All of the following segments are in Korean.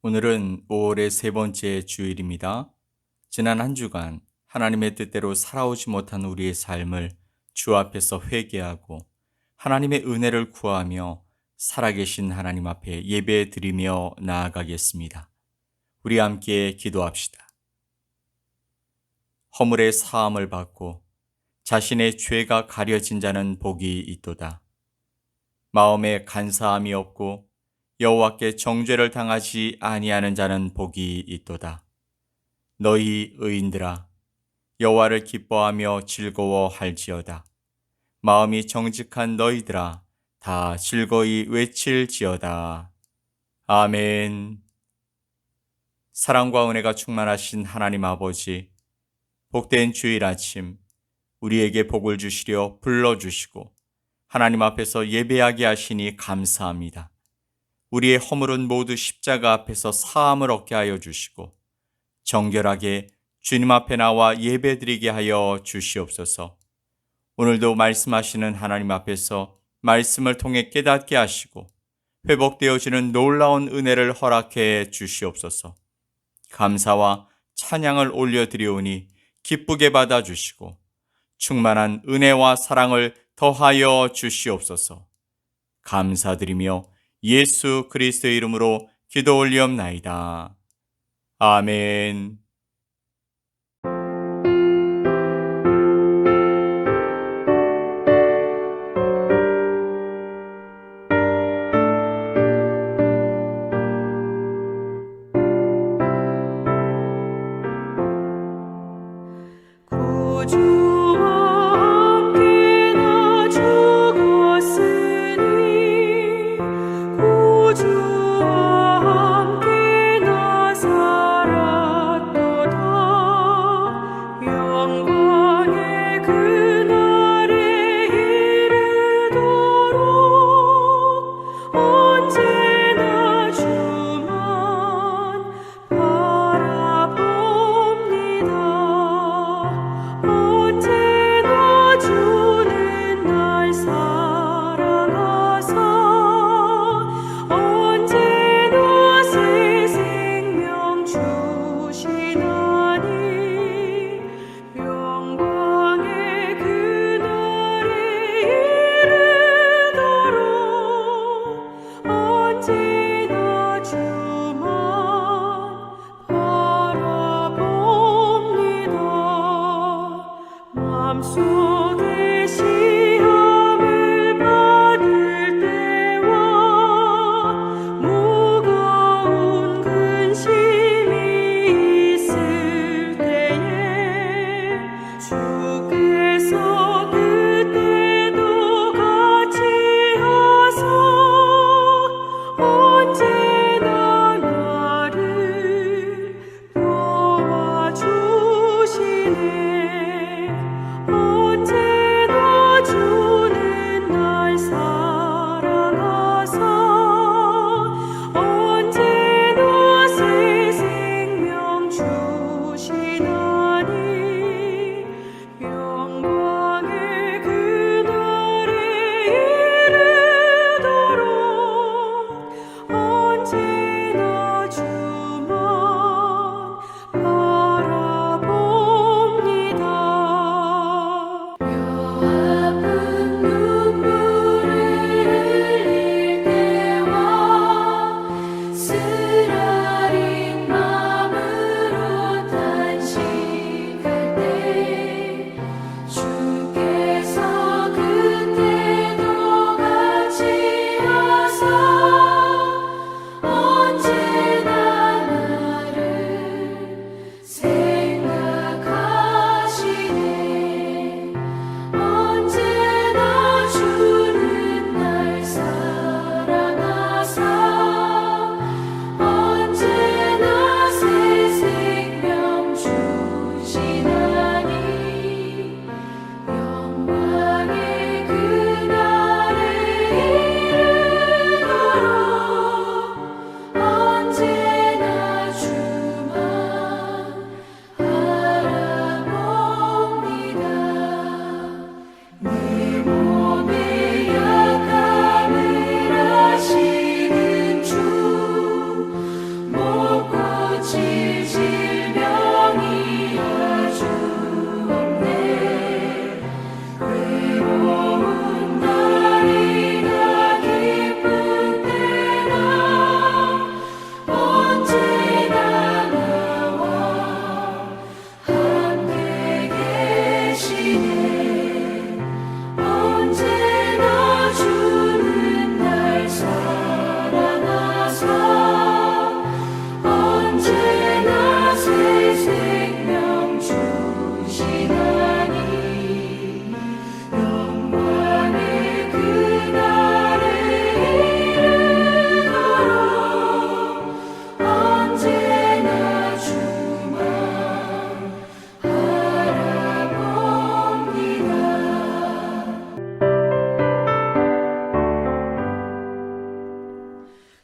오늘은 5월의 세 번째 주일입니다. 지난 한 주간 하나님의 뜻대로 살아오지 못한 우리의 삶을 주 앞에서 회개하고 하나님의 은혜를 구하며 살아계신 하나님 앞에 예배 드리며 나아가겠습니다. 우리 함께 기도합시다. 허물의 사함을 받고 자신의 죄가 가려진 자는 복이 있도다. 마음에 간사함이 없고 여호와께 정죄를 당하지 아니하는 자는 복이 있도다. 너희 의인들아, 여호와를 기뻐하며 즐거워할지어다. 마음이 정직한 너희들아, 다 즐거이 외칠지어다. 아멘. 사랑과 은혜가 충만하신 하나님 아버지, 복된 주일 아침 우리에게 복을 주시려 불러주시고 하나님 앞에서 예배하게 하시니 감사합니다. 우리의 허물은 모두 십자가 앞에서 사함을 얻게 하여 주시고 정결하게 주님 앞에 나와 예배드리게 하여 주시옵소서. 오늘도 말씀하시는 하나님 앞에서 말씀을 통해 깨닫게 하시고 회복되어지는 놀라운 은혜를 허락해 주시옵소서. 감사와 찬양을 올려드리오니 기쁘게 받아주시고 충만한 은혜와 사랑을 더하여 주시옵소서. 감사드리며 예수 그리스도의 이름으로 기도 올리옵나이다. 아멘. 구주와 함께 나 죽었으니 구주와 함께 나 살았다.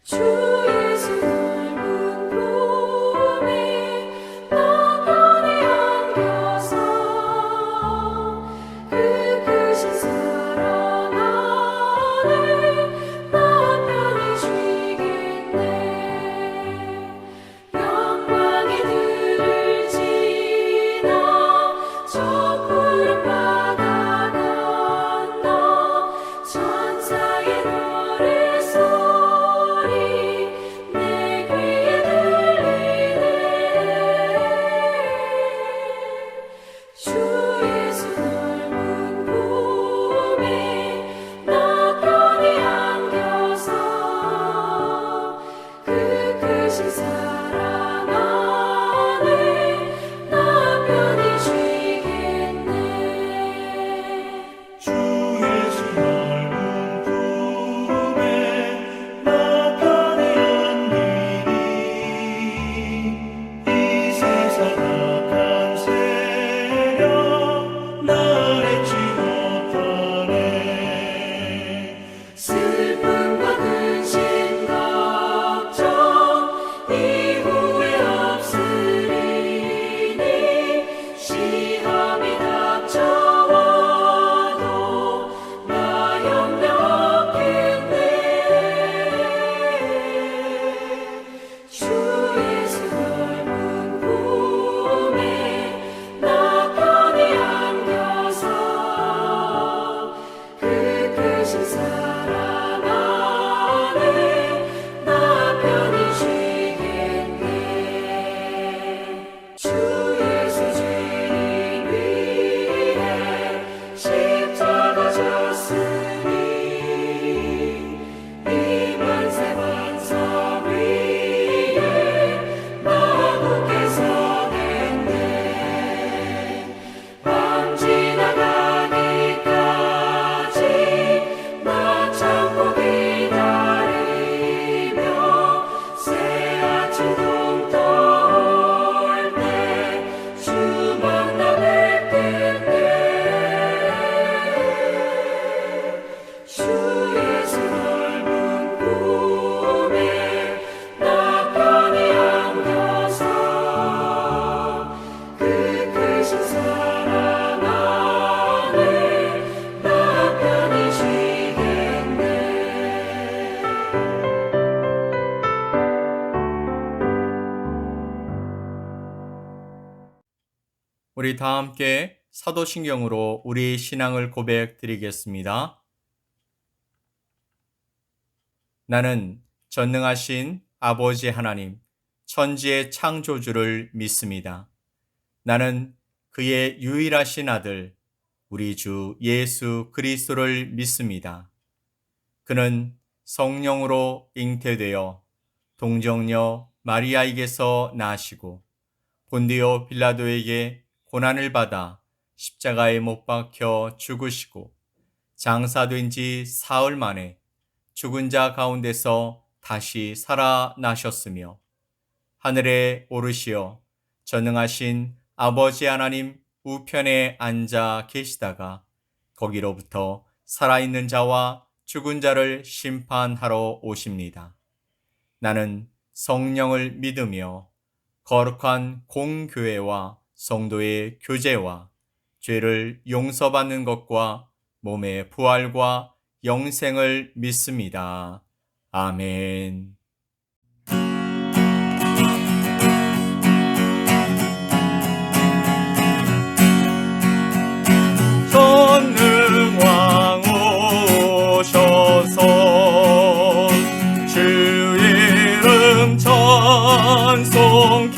주 예수 넓은 품에 나 편히 안겨서 그 크신 사랑 안에 나 편히 쉬겠네. 영광의 들을 지나 저 푸른 바다 건너 천사의 노래소리 내 귀에 들리네. 주 예수 넓은 품에 나 편히 안겨서 그 크신 사랑 안에 나 편히 쉬겠네. 주 예수 넓은 품에 나 편히 안기니 이 세상 악한 세력 날 해치 못하네. 슬픔과 근심 걱정 이후에 없으리니 시험이 닥쳐와도 나 영력했네. 주 예수 넓은 품에 나 편히 안겨서 그 크신 사랑 안에 나 편히 쉬겠네. 주 예수 주님 위해 십자가 졌으니 이 만세 반석 위에 나 굳게 서겠네. 밤 지나가기까지 나 참고 기다리며 새 아침 동 떠올 때 주 만나 뵙겠네. 주 예수 넓은 품에 나 편히 안겨서 그 크신 사랑 안에 나 편히 쉬겠네. 우리 다 함께 사도신경으로 우리 신앙을 고백드리겠습니다. 나는 전능하신 아버지 하나님, 천지의 창조주를 믿습니다. 나는 그의 유일하신 아들, 우리 주 예수 그리스도를 믿습니다. 그는 성령으로 잉태되어 동정녀 마리아에게서 나시고 본디오 빌라도에게 고난을 받아 십자가에 못 박혀 죽으시고 장사된 지 사흘 만에 죽은 자 가운데서 다시 살아나셨으며 하늘에 오르시어 전능하신 아버지 하나님 우편에 앉아 계시다가 거기로부터 살아있는 자와 죽은 자를 심판하러 오십니다. 나는 성령을 믿으며 거룩한 공교회와 성도의 교제와 죄를 용서받는 것과 몸의 부활과 영생을 믿습니다. 아멘. 전능왕 오셔서 주 이름 찬송케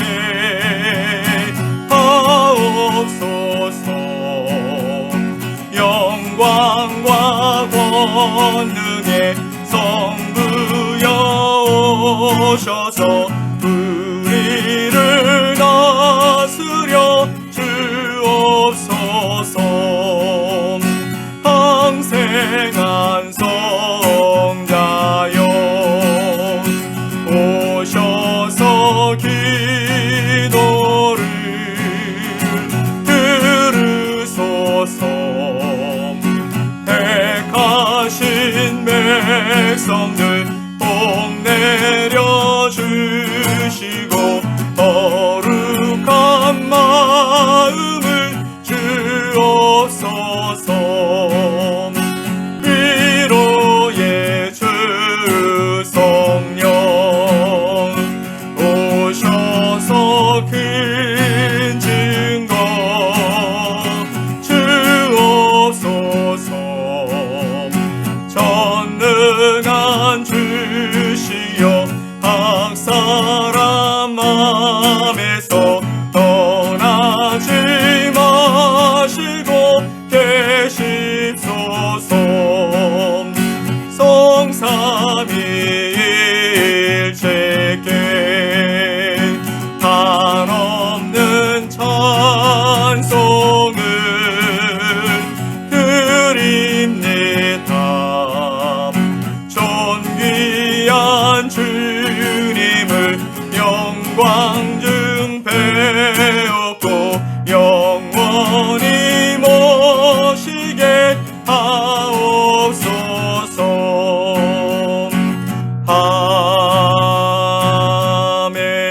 하옵소서. 영광과 권능의 성부여 오셔서 우리를 다스려 주옵소서. 항생한 성자여 오셔서 기도를 들으소서. 택하신 백성들 복내 광증 배웠고 영원히 모시게 하옵소서. 아멘.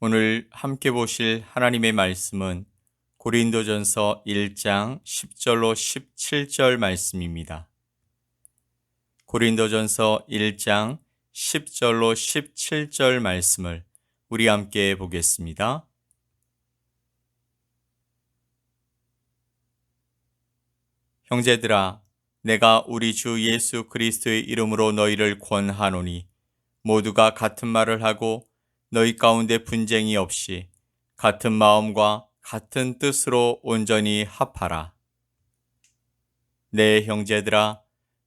오늘 함께 보실 하나님의 말씀은 고린도전서 1장 10절로 17절 말씀입니다. 고린도전서 1장 10절로 17절 말씀을 우리 함께 보겠습니다. 형제들아, 내가 우리 주 예수 그리스도의 이름으로 너희를 권하노니 모두가 같은 말을 하고 너희 가운데 분쟁이 없이 같은 마음과 같은 뜻으로 온전히 합하라. 내 형제들아,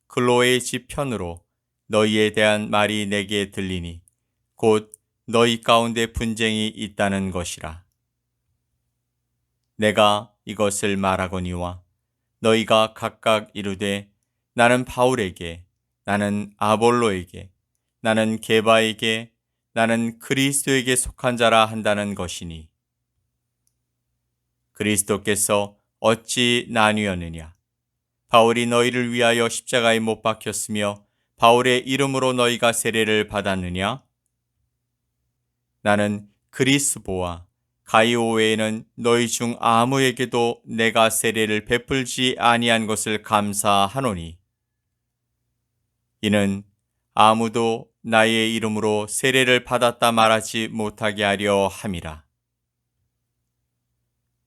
클로에의 집 편으로 너희에 대한 말이 내게 들리니 곧 너희 가운데 분쟁이 있다는 것이라. 내가 이것을 말하거니와 너희가 각각 이르되 나는 바울에게, 나는 아볼로에게, 나는 게바에게, 나는 그리스도에게 속한 자라 한다는 것이니 그리스도께서 어찌 나뉘었느냐? 바울이 너희를 위하여 십자가에 못 박혔으며 바울의 이름으로 너희가 세례를 받았느냐? 나는 그리스보와 가이오 외에는 너희 중 아무에게도 내가 세례를 베풀지 아니한 것을 감사하노니 이는 아무도 나의 이름으로 세례를 받았다 말하지 못하게 하려 함이라.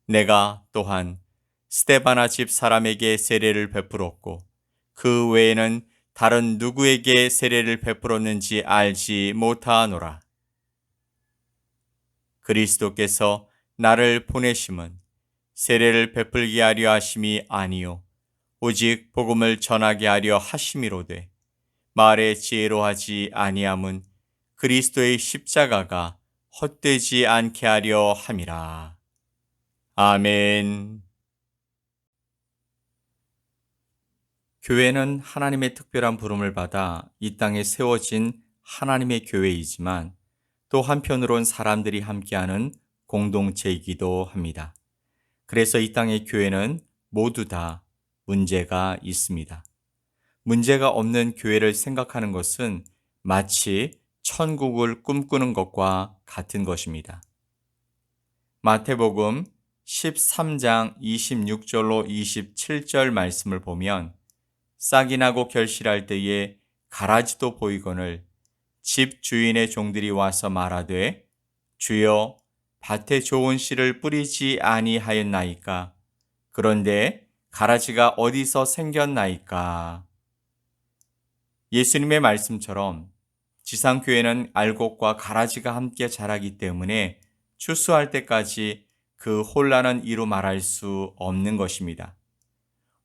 내가 또한 스데바나 집 사람에게 세례를 베풀었고 그 외에는 다른 누구에게 세례를 베풀었는지 알지 못하노라. 그리스도께서 나를 보내심은 세례를 베풀게 하려 하심이 아니요 오직 복음을 전하게 하려 하심이로되 말의 지혜로 하지 아니함은 그리스도의 십자가가 헛되지 않게 하려 함이라. 아멘. 교회는 하나님의 특별한 부름을 받아 이 땅에 세워진 하나님의 교회이지만 또 한편으론 사람들이 함께하는 공동체이기도 합니다. 그래서 이 땅의 교회는 모두 다 문제가 있습니다. 문제가 없는 교회를 생각하는 것은 마치 천국을 꿈꾸는 것과 같은 것입니다. 마태복음 13장 26절로 27절 말씀을 보면 싹이 나고 결실할 때에 가라지도 보이거늘 집 주인의 종들이 와서 말하되 주여 밭에 좋은 씨를 뿌리지 아니하였나이까? 그런데 가라지가 어디서 생겼나이까? 예수님의 말씀처럼 지상교회는 알곡과 가라지가 함께 자라기 때문에 추수할 때까지 그 혼란은 이루 말할 수 없는 것입니다.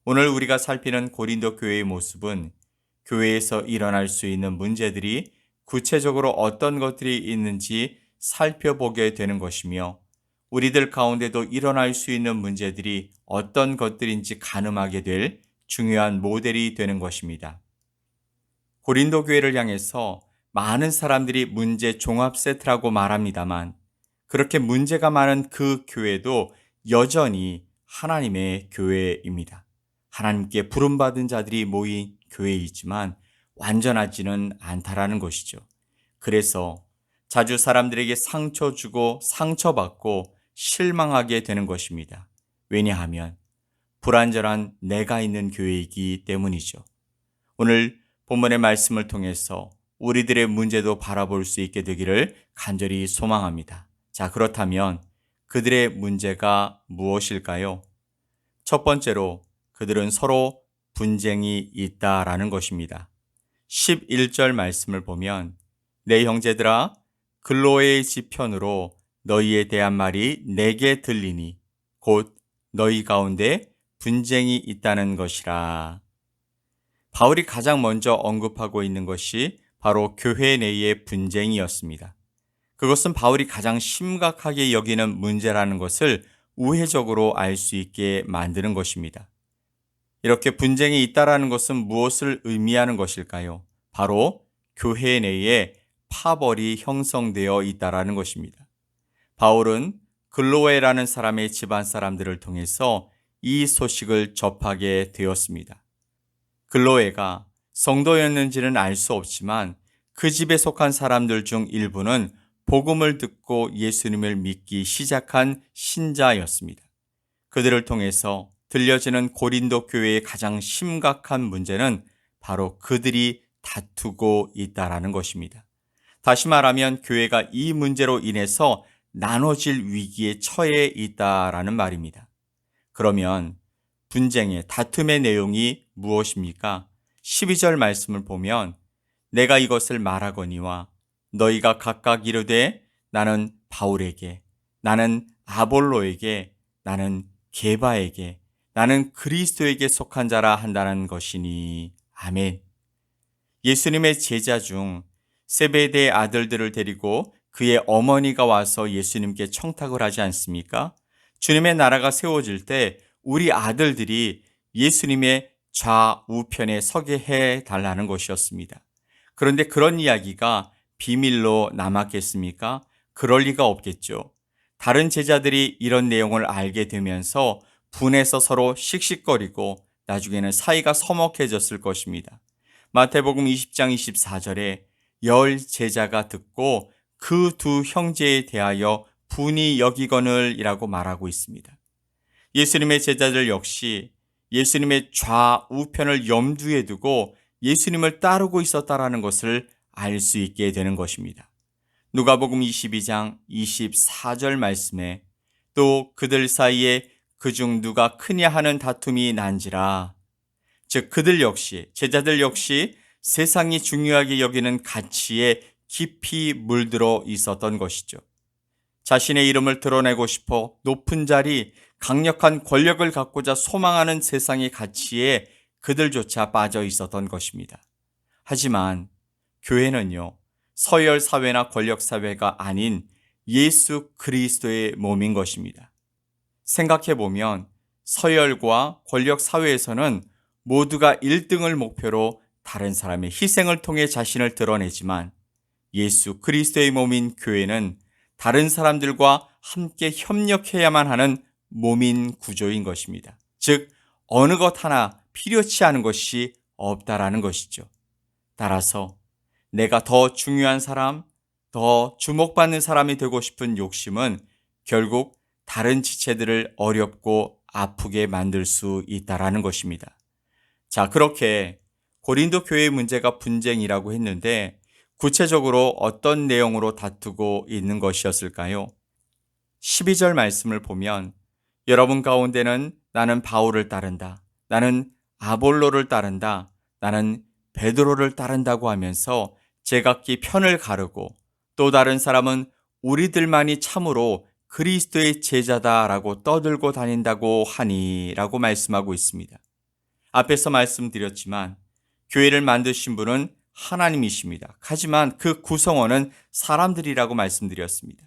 오늘 우리가 살피는 고린도 교회의 모습은 교회에서 일어날 수 있는 문제들이 구체적으로 어떤 것들이 있는지 살펴보게 되는 것이며 우리들 가운데도 일어날 수 있는 문제들이 어떤 것들인지 가늠하게 될 중요한 모델이 되는 것입니다. 고린도 교회를 향해서 많은 사람들이 문제 종합 세트라고 말합니다만 그렇게 문제가 많은 그 교회도 여전히 하나님의 교회입니다. 하나님께 부름받은 자들이 모인 교회이지만 완전하지는 않다라는 것이죠. 그래서 자주 사람들에게 상처 주고 상처받고 실망하게 되는 것입니다. 왜냐하면 불완전한 내가 있는 교회이기 때문이죠. 오늘 본문의 말씀을 통해서 우리들의 문제도 바라볼 수 있게 되기를 간절히 소망합니다. 자, 그렇다면 그들의 문제가 무엇일까요? 첫 번째로 그들은 서로 분쟁이 있다라는 것입니다. 11절 말씀을 보면 내 형제들아 글로에의 집 편으로 너희에 대한 말이 내게 들리니 곧 너희 가운데 분쟁이 있다는 것이라. 바울이 가장 먼저 언급하고 있는 것이 바로 교회 내의 분쟁이었습니다. 그것은 바울이 가장 심각하게 여기는 문제라는 것을 우회적으로 알 수 있게 만드는 것입니다. 이렇게 분쟁이 있다라는 것은 무엇을 의미하는 것일까요? 바로 교회 내에 파벌이 형성되어 있다라는 것입니다. 바울은 글로에라는 사람의 집안 사람들을 통해서 이 소식을 접하게 되었습니다. 글로에가 성도였는지는 알 수 없지만 그 집에 속한 사람들 중 일부는 복음을 듣고 예수님을 믿기 시작한 신자였습니다. 그들을 통해서 들려지는 고린도 교회의 가장 심각한 문제는 바로 그들이 다투고 있다라는 것입니다. 다시 말하면 교회가 이 문제로 인해서 나눠질 위기에 처해 있다라는 말입니다. 그러면 분쟁의 다툼의 내용이 무엇입니까? 12절 말씀을 보면 내가 이것을 말하거니와 너희가 각각 이르되 나는 바울에게, 나는 아볼로에게, 나는 게바에게, 나는 그리스도에게 속한 자라 한다는 것이니. 아멘. 예수님의 제자 중 세베대의 아들들을 데리고 그의 어머니가 와서 예수님께 청탁을 하지 않습니까? 주님의 나라가 세워질 때 우리 아들들이 예수님의 좌우편에 서게 해달라는 것이었습니다. 그런데 그런 이야기가 비밀로 남았겠습니까? 그럴 리가 없겠죠. 다른 제자들이 이런 내용을 알게 되면서 분해서 서로 씩씩거리고 나중에는 사이가 서먹해졌을 것입니다. 마태복음 20장 24절에 열 제자가 듣고 그 두 형제에 대하여 분이 여기거늘 이라고 말하고 있습니다. 예수님의 제자들 역시 예수님의 좌우편을 염두에 두고 예수님을 따르고 있었다라는 것을 알 수 있게 되는 것입니다. 누가복음 22장 24절 말씀에 또 그들 사이에 그중 누가 크냐 하는 다툼이 난지라. 즉 그들 역시, 제자들 역시 세상이 중요하게 여기는 가치에 깊이 물들어 있었던 것이죠. 자신의 이름을 드러내고 싶어 높은 자리, 강력한 권력을 갖고자 소망하는 세상의 가치에 그들조차 빠져 있었던 것입니다. 하지만 교회는요, 서열 사회나 권력 사회가 아닌 예수 그리스도의 몸인 것입니다. 생각해 보면 서열과 권력 사회에서는 모두가 1등을 목표로 다른 사람의 희생을 통해 자신을 드러내지만 예수 그리스도의 몸인 교회는 다른 사람들과 함께 협력해야만 하는 몸인 구조인 것입니다. 즉, 어느 것 하나 필요치 않은 것이 없다라는 것이죠. 따라서 내가 더 중요한 사람, 더 주목받는 사람이 되고 싶은 욕심은 결국 다른 지체들을 어렵고 아프게 만들 수 있다라는 것입니다. 자, 그렇게 고린도 교회의 문제가 분쟁이라고 했는데 구체적으로 어떤 내용으로 다투고 있는 것이었을까요? 12절 말씀을 보면 여러분 가운데는 나는 바울을 따른다, 나는 아볼로를 따른다, 나는 베드로를 따른다고 하면서 제각기 편을 가르고 또 다른 사람은 우리들만이 참으로 그리스도의 제자다라고 떠들고 다닌다고 하니 라고 말씀하고 있습니다. 앞에서 말씀드렸지만 교회를 만드신 분은 하나님이십니다. 하지만 그 구성원은 사람들이라고 말씀드렸습니다.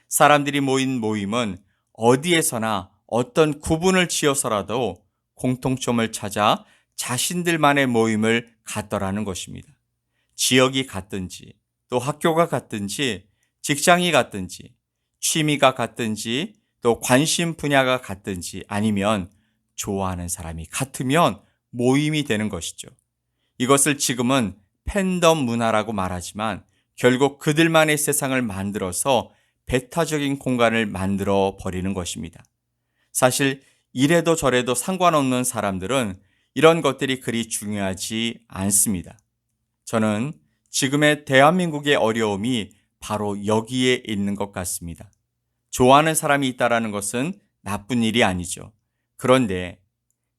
사람들이 모인 모임은 어디에서나 어떤 구분을 지어서라도 공통점을 찾아 자신들만의 모임을 갖더라는 것입니다. 지역이 같든지 또 학교가 같든지 직장이 같든지 취미가 같든지 또 관심 분야가 같든지 아니면 좋아하는 사람이 같으면 모임이 되는 것이죠. 이것을 지금은 팬덤 문화라고 말하지만 결국 그들만의 세상을 만들어서 배타적인 공간을 만들어 버리는 것입니다. 사실 이래도 저래도 상관없는 사람들은 이런 것들이 그리 중요하지 않습니다. 저는 지금의 대한민국의 어려움이 바로 여기에 있는 것 같습니다. 좋아하는 사람이 있다는 것은 나쁜 일이 아니죠. 그런데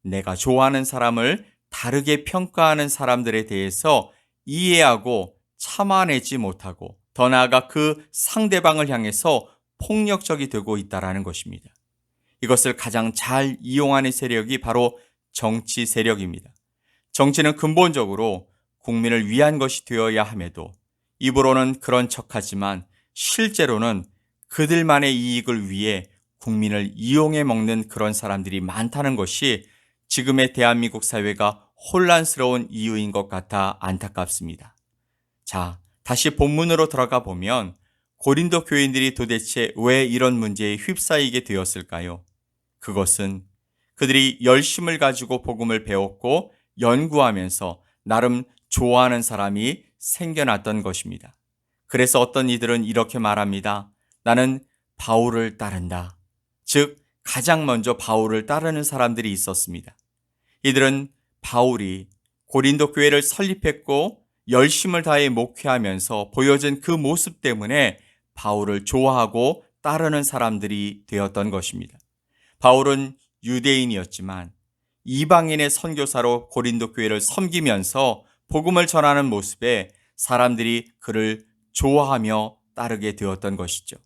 내가 좋아하는 사람을 다르게 평가하는 사람들에 대해서 이해하고 참아내지 못하고 더 나아가 그 상대방을 향해서 폭력적이 되고 있다는 것입니다. 이것을 가장 잘 이용하는 세력이 바로 정치 세력입니다. 정치는 근본적으로 국민을 위한 것이 되어야 함에도 입으로는 그런 척하지만 실제로는 그들만의 이익을 위해 국민을 이용해 먹는 그런 사람들이 많다는 것이 지금의 대한민국 사회가 혼란스러운 이유인 것 같아 안타깝습니다. 자, 다시 본문으로 들어가 보면 고린도 교인들이 도대체 왜 이런 문제에 휩싸이게 되었을까요? 그것은 그들이 열심을 가지고 복음을 배웠고 연구하면서 나름 좋아하는 사람이 생겨났던 것입니다. 그래서 어떤 이들은 이렇게 말합니다. 나는 바울을 따른다. 즉, 가장 먼저 바울을 따르는 사람들이 있었습니다. 이들은 바울이 고린도 교회를 설립했고 열심을 다해 목회하면서 보여준 그 모습 때문에 바울을 좋아하고 따르는 사람들이 되었던 것입니다. 바울은 유대인이었지만 이방인의 선교사로 고린도 교회를 섬기면서 복음을 전하는 모습에 사람들이 그를 좋아하며 따르게 되었던 것이죠.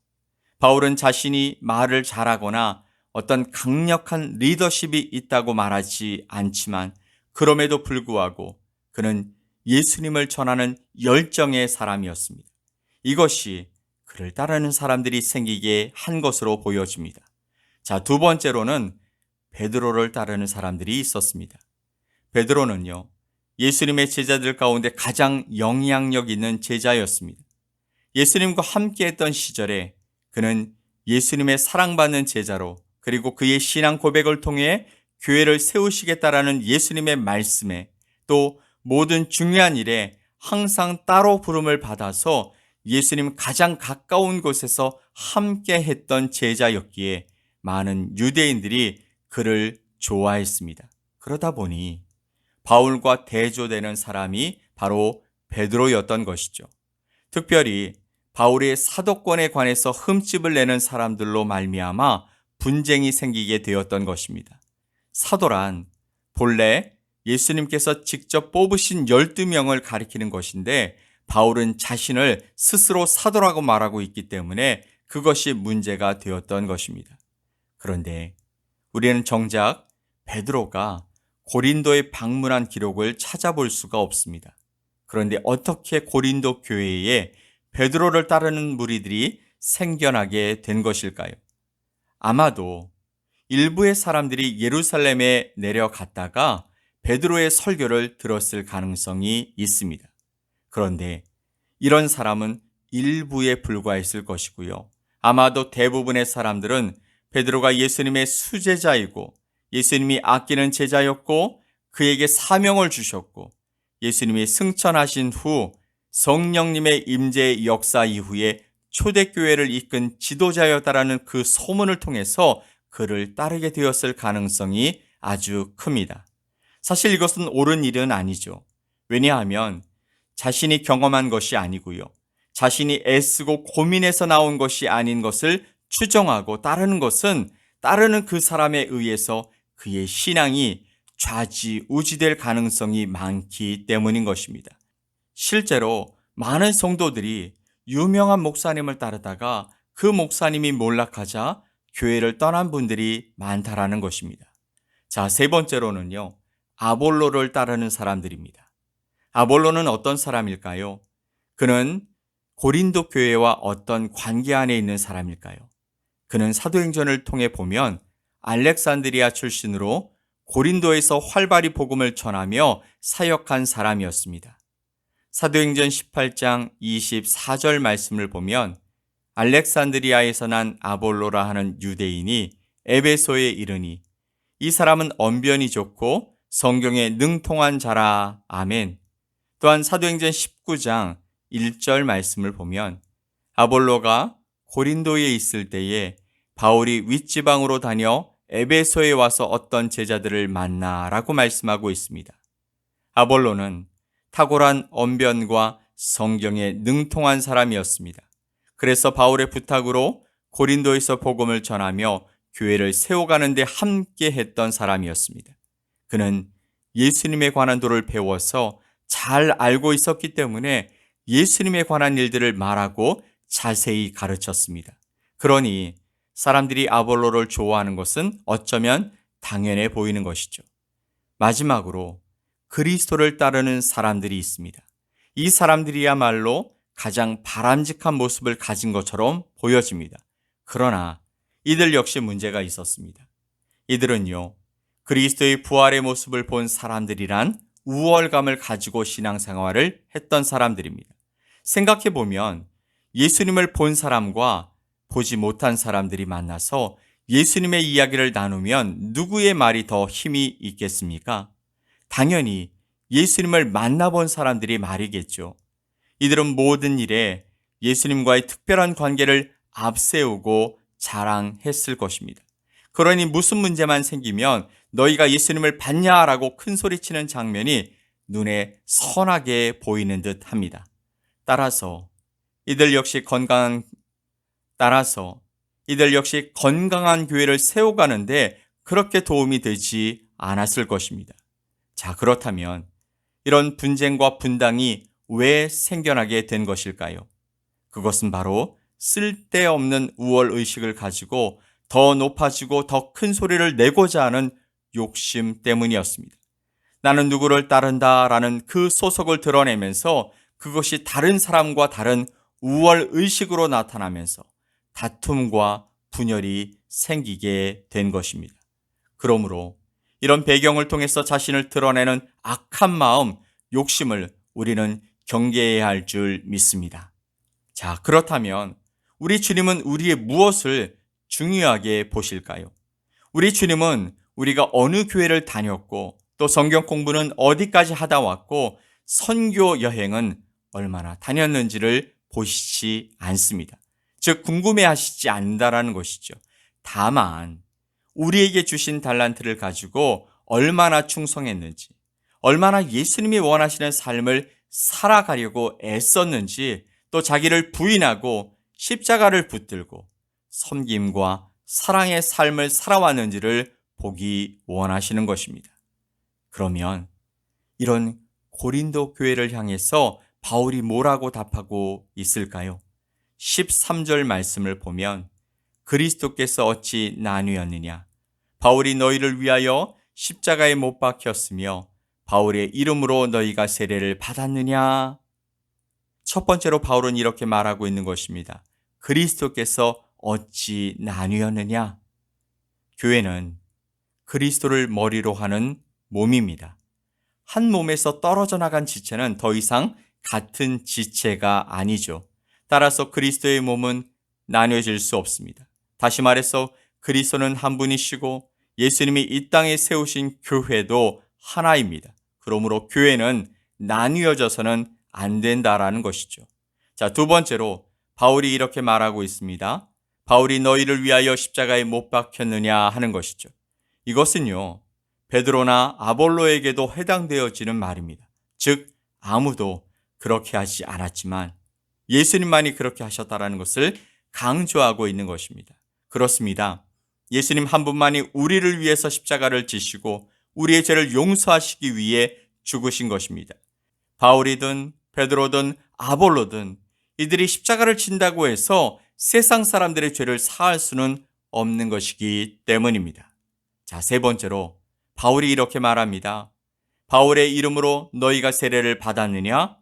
바울은 자신이 말을 잘하거나 어떤 강력한 리더십이 있다고 말하지 않지만 그럼에도 불구하고 그는 예수님을 전하는 열정의 사람이었습니다. 이것이 그를 따르는 사람들이 생기게 한 것으로 보여집니다. 자, 두 번째로는 베드로를 따르는 사람들이 있었습니다. 베드로는요, 예수님의 제자들 가운데 가장 영향력 있는 제자였습니다. 예수님과 함께 했던 시절에 그는 예수님의 사랑받는 제자로 그리고 그의 신앙 고백을 통해 교회를 세우시겠다라는 예수님의 말씀에 또 모든 중요한 일에 항상 따로 부름을 받아서 예수님 가장 가까운 곳에서 함께 했던 제자였기에 많은 유대인들이 그를 좋아했습니다. 그러다 보니 바울과 대조되는 사람이 바로 베드로였던 것이죠. 특별히 바울의 사도권에 관해서 흠집을 내는 사람들로 말미암아 분쟁이 생기게 되었던 것입니다. 사도란 본래 예수님께서 직접 뽑으신 12명을 가리키는 것인데 바울은 자신을 스스로 사도라고 말하고 있기 때문에 그것이 문제가 되었던 것입니다. 그런데 우리는 정작 베드로가 고린도에 방문한 기록을 찾아볼 수가 없습니다. 그런데 어떻게 고린도 교회에 베드로를 따르는 무리들이 생겨나게 된 것일까요? 아마도 일부의 사람들이 예루살렘에 내려갔다가 베드로의 설교를 들었을 가능성이 있습니다. 그런데 이런 사람은 일부에 불과했을 것이고요. 아마도 대부분의 사람들은 베드로가 예수님의 수제자이고 예수님이 아끼는 제자였고 그에게 사명을 주셨고 예수님이 승천하신 후 성령님의 임재의 역사 이후에 초대교회를 이끈 지도자였다라는 그 소문을 통해서 그를 따르게 되었을 가능성이 아주 큽니다. 사실 이것은 옳은 일은 아니죠. 왜냐하면 자신이 경험한 것이 아니고요. 자신이 애쓰고 고민해서 나온 것이 아닌 것을 추정하고 따르는 것은 따르는 그 사람에 의해서 그의 신앙이 좌지우지될 가능성이 많기 때문인 것입니다. 실제로 많은 성도들이 유명한 목사님을 따르다가 그 목사님이 몰락하자 교회를 떠난 분들이 많다라는 것입니다. 자, 세 번째로는요, 아볼로를 따르는 사람들입니다. 아볼로는 어떤 사람일까요? 그는 고린도 교회와 어떤 관계 안에 있는 사람일까요? 그는 사도행전을 통해 보면 알렉산드리아 출신으로 고린도에서 활발히 복음을 전하며 사역한 사람이었습니다. 사도행전 18장 24절 말씀을 보면 알렉산드리아에서 난 아볼로라 하는 유대인이 에베소에 이르니 이 사람은 언변이 좋고 성경에 능통한 자라. 아멘. 또한 사도행전 19장 1절 말씀을 보면 아볼로가 고린도에 있을 때에 바울이 윗지방으로 다녀 에베소에 와서 어떤 제자들을 만나라고 말씀하고 있습니다. 아볼로는 탁월한 언변과 성경에 능통한 사람이었습니다. 그래서 바울의 부탁으로 고린도에서 복음을 전하며 교회를 세워가는 데 함께 했던 사람이었습니다. 그는 예수님에 관한 도를 배워서 잘 알고 있었기 때문에 예수님에 관한 일들을 말하고 자세히 가르쳤습니다. 그러니 사람들이 아볼로를 좋아하는 것은 어쩌면 당연해 보이는 것이죠. 마지막으로 그리스도를 따르는 사람들이 있습니다. 이 사람들이야말로 가장 바람직한 모습을 가진 것처럼 보여집니다. 그러나 이들 역시 문제가 있었습니다. 이들은요, 그리스도의 부활의 모습을 본 사람들이란 우월감을 가지고 신앙생활을 했던 사람들입니다. 생각해보면 예수님을 본 사람과 보지 못한 사람들이 만나서 예수님의 이야기를 나누면 누구의 말이 더 힘이 있겠습니까? 당연히 예수님을 만나본 사람들이 말이겠죠. 이들은 모든 일에 예수님과의 특별한 관계를 앞세우고 자랑했을 것입니다. 그러니 무슨 문제만 생기면 너희가 예수님을 봤냐라고 큰 소리치는 장면이 눈에 선하게 보이는 듯 합니다. 따라서 이들 역시 건강한 교회를 세워가는데 그렇게 도움이 되지 않았을 것입니다. 자, 그렇다면 이런 분쟁과 분당이 왜 생겨나게 된 것일까요? 그것은 바로 쓸데없는 우월의식을 가지고 더 높아지고 더 큰 소리를 내고자 하는 욕심 때문이었습니다. 나는 누구를 따른다라는 그 소속을 드러내면서 그것이 다른 사람과 다른 우월의식으로 나타나면서 다툼과 분열이 생기게 된 것입니다. 그러므로 이런 배경을 통해서 자신을 드러내는 악한 마음, 욕심을 우리는 경계해야 할 줄 믿습니다. 자, 그렇다면 우리 주님은 우리의 무엇을 중요하게 보실까요? 우리 주님은 우리가 어느 교회를 다녔고 또 성경 공부는 어디까지 하다 왔고 선교 여행은 얼마나 다녔는지를 보시지 않습니다. 즉 궁금해하시지 않는다라는 것이죠. 다만 우리에게 주신 달란트를 가지고 얼마나 충성했는지, 얼마나 예수님이 원하시는 삶을 살아가려고 애썼는지, 또 자기를 부인하고 십자가를 붙들고 섬김과 사랑의 삶을 살아왔는지를 보기 원하시는 것입니다. 그러면 이런 고린도 교회를 향해서 바울이 뭐라고 답하고 있을까요? 13절 말씀을 보면 그리스도께서 어찌 나뉘었느냐? 바울이 너희를 위하여 십자가에 못 박혔으며 바울의 이름으로 너희가 세례를 받았느냐? 첫 번째로 바울은 이렇게 말하고 있는 것입니다. 그리스도께서 어찌 나뉘었느냐? 교회는 그리스도를 머리로 하는 몸입니다. 한 몸에서 떨어져 나간 지체는 더 이상 같은 지체가 아니죠. 따라서 그리스도의 몸은 나뉘어질 수 없습니다. 다시 말해서 그리스도는 한 분이시고 예수님이 이 땅에 세우신 교회도 하나입니다. 그러므로 교회는 나뉘어져서는 안 된다라는 것이죠. 자, 두 번째로 바울이 이렇게 말하고 있습니다. 바울이 너희를 위하여 십자가에 못 박혔느냐 하는 것이죠. 이것은요, 베드로나 아볼로에게도 해당되어지는 말입니다. 즉 아무도 그렇게 하지 않았지만 예수님만이 그렇게 하셨다라는 것을 강조하고 있는 것입니다. 그렇습니다. 예수님 한 분만이 우리를 위해서 십자가를 지시고 우리의 죄를 용서하시기 위해 죽으신 것입니다. 바울이든 베드로든 아볼로든 이들이 십자가를 진다고 해서 세상 사람들의 죄를 사할 수는 없는 것이기 때문입니다. 자, 세 번째로 바울이 이렇게 말합니다. 바울의 이름으로 너희가 세례를 받았느냐?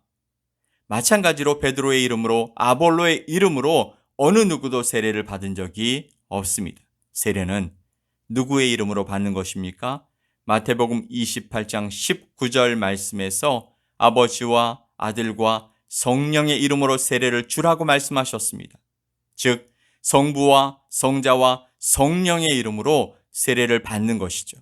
마찬가지로 베드로의 이름으로 아볼로의 이름으로 어느 누구도 세례를 받은 적이 없습니다. 세례는 누구의 이름으로 받는 것입니까? 마태복음 28장 19절 말씀에서 아버지와 아들과 성령의 이름으로 세례를 주라고 말씀하셨습니다. 즉 성부와 성자와 성령의 이름으로 세례를 받는 것이죠.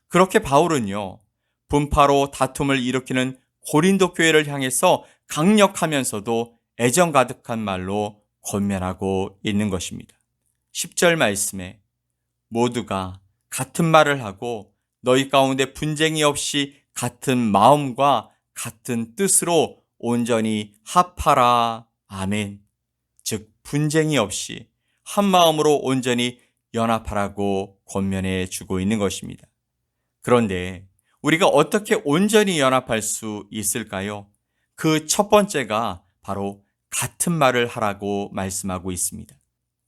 그렇게 바울은요, 분파로 다툼을 일으키는 고린도 교회를 향해서 강력하면서도 애정 가득한 말로 권면하고 있는 것입니다. 10절 말씀에 모두가 같은 말을 하고 너희 가운데 분쟁이 없이 같은 마음과 같은 뜻으로 온전히 합하라. 아멘. 즉 분쟁이 없이 한 마음으로 온전히 연합하라고 권면해 주고 있는 것입니다. 그런데 우리가 어떻게 온전히 연합할 수 있을까요? 그 첫 번째가 바로 같은 말을 하라고 말씀하고 있습니다.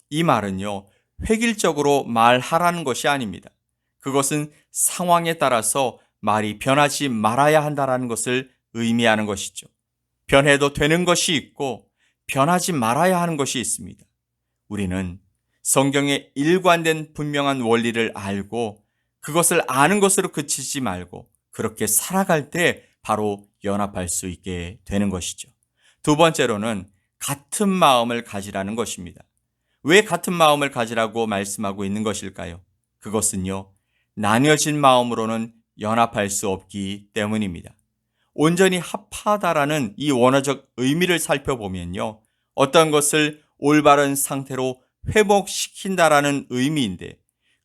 이 말은요, 획일적으로 말하라는 것이 아닙니다. 그것은 상황에 따라서 말이 변하지 말아야 한다는 것을 의미하는 것이죠. 변해도 되는 것이 있고 변하지 말아야 하는 것이 있습니다. 우리는 성경의 일관된 분명한 원리를 알고 그것을 아는 것으로 그치지 말고 그렇게 살아갈 때 바로 연합할 수 있게 되는 것이죠. 두 번째로는 같은 마음을 가지라는 것입니다. 왜 같은 마음을 가지라고 말씀하고 있는 것일까요? 그것은요, 나뉘어진 마음으로는 연합할 수 없기 때문입니다. 온전히 합하다라는 이 원어적 의미를 살펴보면요, 어떤 것을 올바른 상태로 회복시킨다라는 의미인데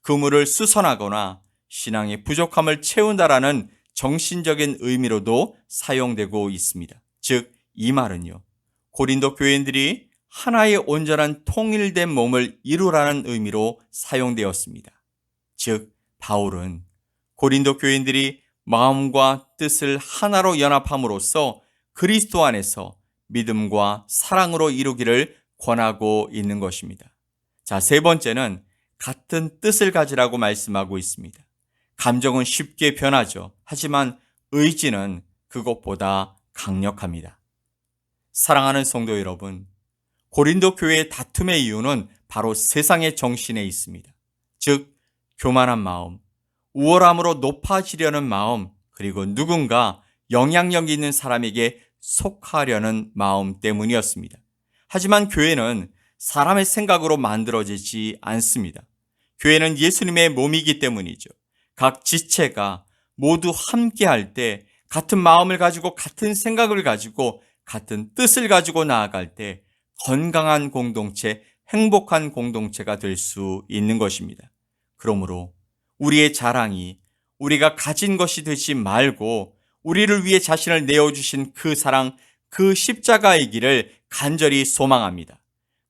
그물을 수선하거나 신앙의 부족함을 채운다라는 정신적인 의미로도 사용되고 있습니다. 즉, 이 말은요, 고린도 교인들이 하나의 온전한 통일된 몸을 이루라는 의미로 사용되었습니다. 즉, 바울은 고린도 교인들이 마음과 뜻을 하나로 연합함으로써 그리스도 안에서 믿음과 사랑으로 이루기를 권하고 있는 것입니다. 자, 세 번째는 같은 뜻을 가지라고 말씀하고 있습니다. 감정은 쉽게 변하죠. 하지만 의지는 그것보다 강력합니다. 사랑하는 성도 여러분, 고린도 교회의 다툼의 이유는 바로 세상의 정신에 있습니다. 즉, 교만한 마음, 우월함으로 높아지려는 마음, 그리고 누군가 영향력 있는 사람에게 속하려는 마음 때문이었습니다. 하지만 교회는 사람의 생각으로 만들어지지 않습니다. 교회는 예수님의 몸이기 때문이죠. 각 지체가 모두 함께 할 때 같은 마음을 가지고 같은 생각을 가지고 같은 뜻을 가지고 나아갈 때 건강한 공동체, 행복한 공동체가 될 수 있는 것입니다. 그러므로 우리의 자랑이 우리가 가진 것이 되지 말고 우리를 위해 자신을 내어주신 그 사랑, 그 십자가의 길을 간절히 소망합니다.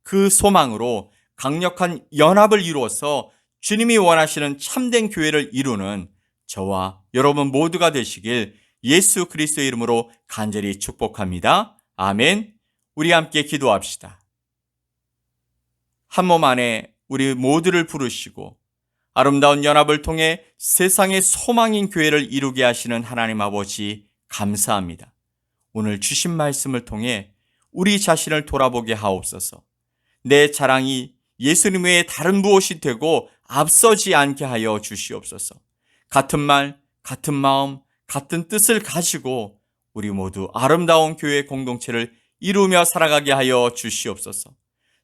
그 소망으로 강력한 연합을 이루어서 주님이 원하시는 참된 교회를 이루는 저와 여러분 모두가 되시길 예수 그리스도의 이름으로 간절히 축복합니다. 아멘. 우리 함께 기도합시다. 한 몸 안에 우리 모두를 부르시고 아름다운 연합을 통해 세상의 소망인 교회를 이루게 하시는 하나님 아버지 감사합니다. 오늘 주신 말씀을 통해 우리 자신을 돌아보게 하옵소서. 내 자랑이 예수님 외에 다른 무엇이 되고 앞서지 않게 하여 주시옵소서. 같은 말, 같은 마음, 같은 뜻을 가지고 우리 모두 아름다운 교회 공동체를 이루며 살아가게 하여 주시옵소서.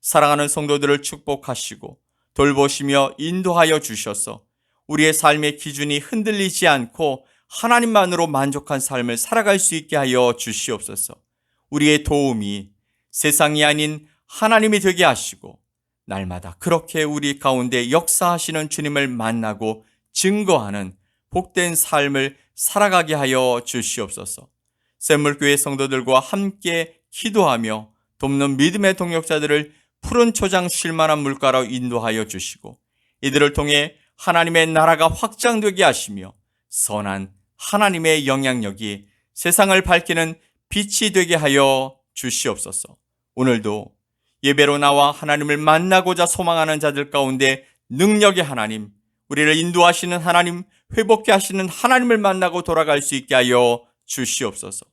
사랑하는 성도들을 축복하시고 돌보시며 인도하여 주셔서 우리의 삶의 기준이 흔들리지 않고 하나님만으로 만족한 삶을 살아갈 수 있게 하여 주시옵소서. 우리의 도움이 세상이 아닌 하나님이 되게 하시고 날마다 그렇게 우리 가운데 역사하시는 주님을 만나고 증거하는 복된 삶을 살아가게 하여 주시옵소서. 샘물교회 성도들과 함께 기도하며 돕는 믿음의 동역자들을 푸른 초장 쉴만한 물가로 인도하여 주시고 이들을 통해 하나님의 나라가 확장되게 하시며 선한 하나님의 영향력이 세상을 밝히는 빛이 되게 하여 주시옵소서. 오늘도 예배로 나와 하나님을 만나고자 소망하는 자들 가운데 능력의 하나님, 우리를 인도하시는 하나님, 회복케 하시는 하나님을 만나고 돌아갈 수 있게 하여 주시옵소서.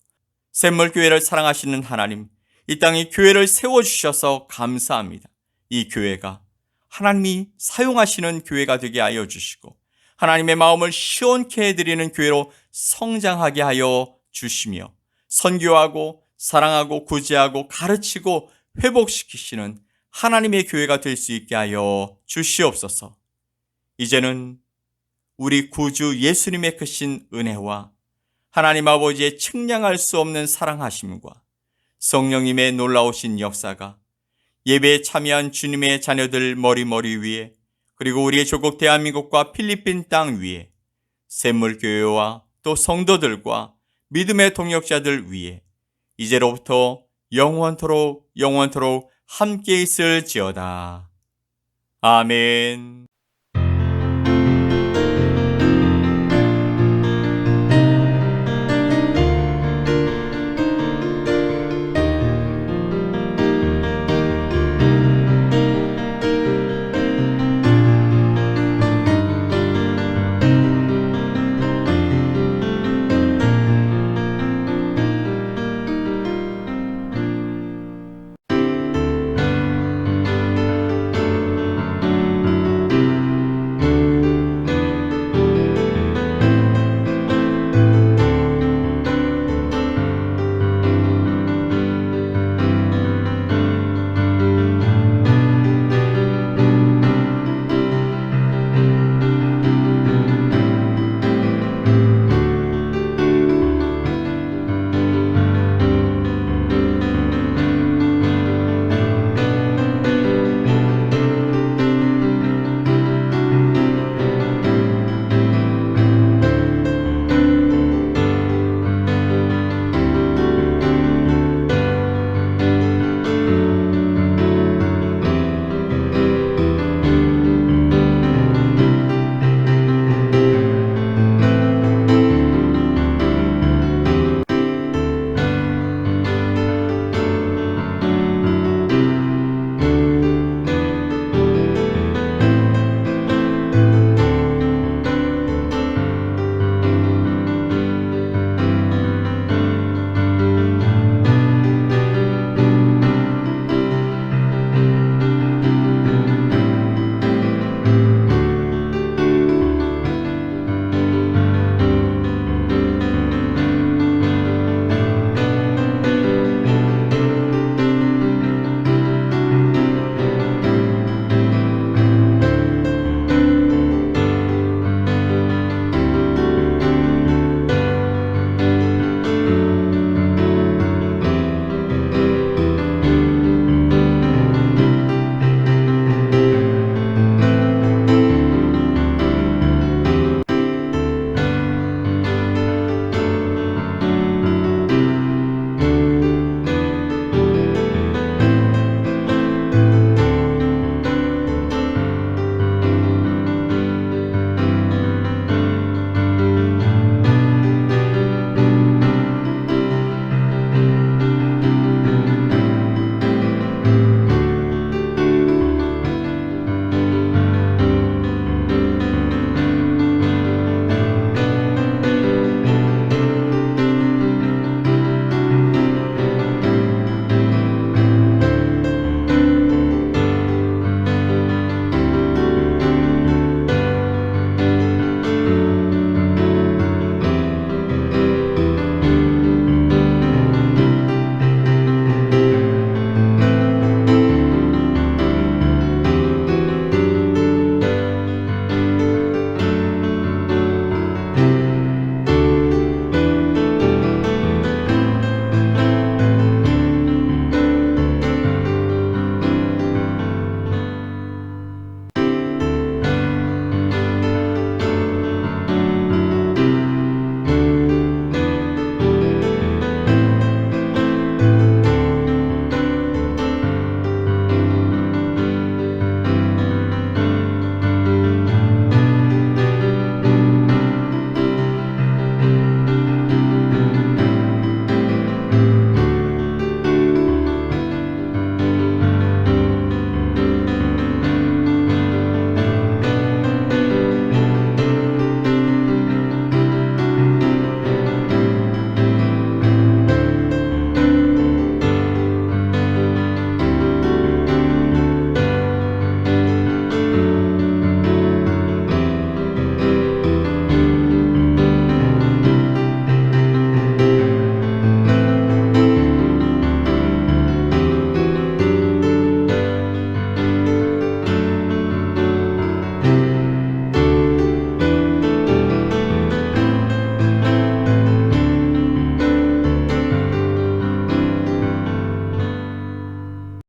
샘물교회를 사랑하시는 하나님, 이 땅에 교회를 세워주셔서 감사합니다. 이 교회가 하나님이 사용하시는 교회가 되게 하여 주시고 하나님의 마음을 시원케 해드리는 교회로 성장하게 하여 주시며 선교하고 사랑하고 구제하고 가르치고 회복시키시는 하나님의 교회가 될 수 있게 하여 주시옵소서. 이제는 우리 구주 예수님의 크신 은혜와 하나님 아버지의 측량할 수 없는 사랑하심과 성령님의 놀라우신 역사가 예배에 참여한 주님의 자녀들 머리 위에 그리고 우리의 조국 대한민국과 필리핀 땅 위에 샘물교회와 또 성도들과 믿음의 동역자들 위에 이제로부터 영원토록 함께 있을지어다. 아멘.